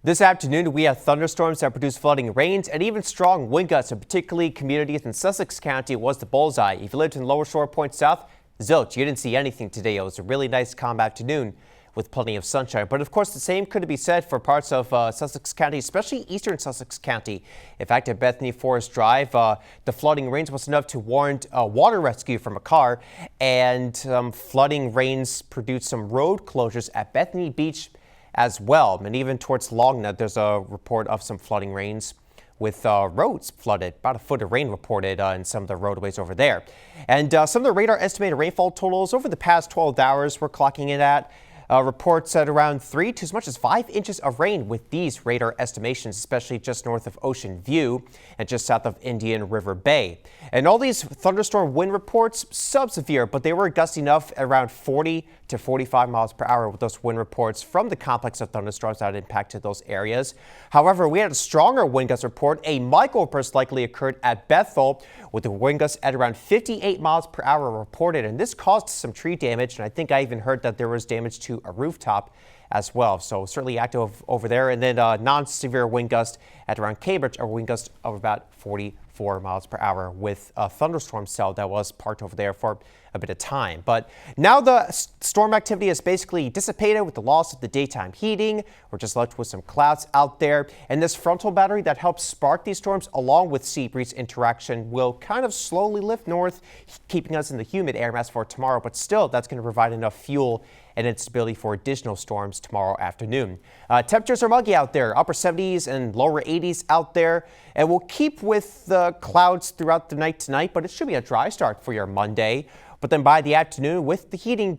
This afternoon, we have thunderstorms that produce flooding rains and even strong wind gusts, and particularly communities in Sussex County was the bullseye. If you lived in Lower Shore Point South, zilch, you didn't see anything today. It was a really nice, calm afternoon with plenty of sunshine. But of course, the same could be said for parts of Sussex County, especially eastern Sussex County. In fact, at Bethany Forest Drive, the flooding rains was enough to warrant a water rescue from a car, and flooding rains produced some road closures at Bethany Beach as well. And even towards Longnut, there's a report of some flooding rains with roads flooded. About a foot of rain reported in some of the roadways over there. And some of the radar estimated rainfall totals over the past 12 hours we're clocking in at. Reports at around 3 to as much as 5 inches of rain with these radar estimations, especially just north of Ocean View and just south of Indian River Bay. And all these thunderstorm wind reports, sub-severe, but they were gusty enough at around 40 to 45 miles per hour with those wind reports from the complex of thunderstorms that impacted those areas. However, we had a stronger wind gust report. A microburst likely occurred at Bethel with the wind gusts at around 58 miles per hour reported, and this caused some tree damage, and I think I even heard that there was damage to a rooftop as well. So certainly active over there. And then non-severe wind gust at around Cambridge, a wind gust of about 44 miles per hour with a thunderstorm cell that was parked over there for a bit of time. But now the storm activity is basically dissipated with the loss of the daytime heating. We're just left with some clouds out there. And this frontal battery that helps spark these storms along with sea breeze interaction will kind of slowly lift north, keeping us in the humid air mass for tomorrow. But still, that's going to provide enough fuel and instability for additional storms tomorrow afternoon. Temperatures are muggy out there, upper 70s and lower 80s out there, and we'll keep with the clouds throughout the night tonight, but it should be a dry start for your Monday. But then by the afternoon, with the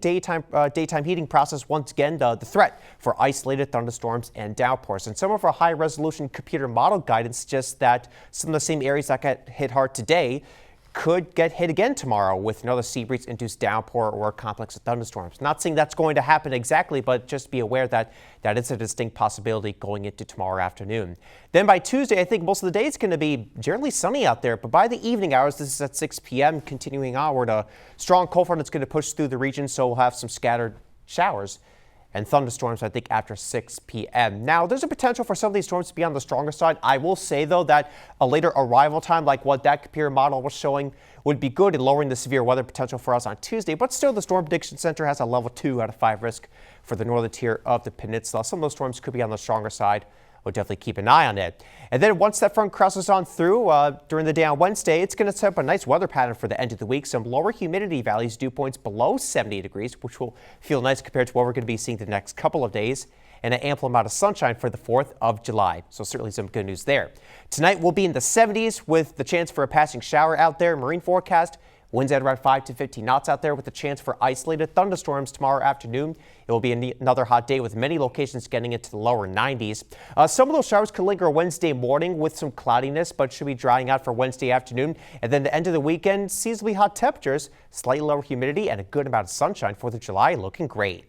daytime heating process, once again, the threat for isolated thunderstorms and downpours. And some of our high-resolution computer model guidance suggests that some of the same areas that got hit hard today could get hit again tomorrow with another sea breeze induced downpour or a complex of thunderstorms. Not saying that's going to happen exactly, but just be aware that that is a distinct possibility going into tomorrow afternoon. Then by Tuesday, I think most of the day it's going to be generally sunny out there, but by the evening hours, this is at 6 p.m. continuing onward, a strong cold front is going to push through the region, so we'll have some scattered showers and thunderstorms, I think, after 6 p.m. Now, there's a potential for some of these storms to be on the stronger side. I will say, though, that a later arrival time, like what that computer model was showing, would be good in lowering the severe weather potential for us on Tuesday. But still, the Storm Prediction Center has a level 2 out of 5 risk for the northern tier of the peninsula. Some of those storms could be on the stronger side. We'll definitely keep an eye on it. And then once that front crosses on through during the day on Wednesday, it's going to set up a nice weather pattern for the end of the week. Some lower humidity values, dew points below 70 degrees, which will feel nice compared to what we're going to be seeing the next couple of days, and an ample amount of sunshine for the 4th of July. So certainly some good news there. Tonight we'll be in the 70s with the chance for a passing shower out there. Marine forecast. Winds at around 5 to 15 knots out there with a chance for isolated thunderstorms tomorrow afternoon. It will be another hot day with many locations getting into the lower 90s. Some of those showers could linger Wednesday morning with some cloudiness, but should be drying out for Wednesday afternoon. And then the end of the weekend, seasonally hot temperatures, slightly lower humidity, and a good amount of sunshine. 4th of July looking great.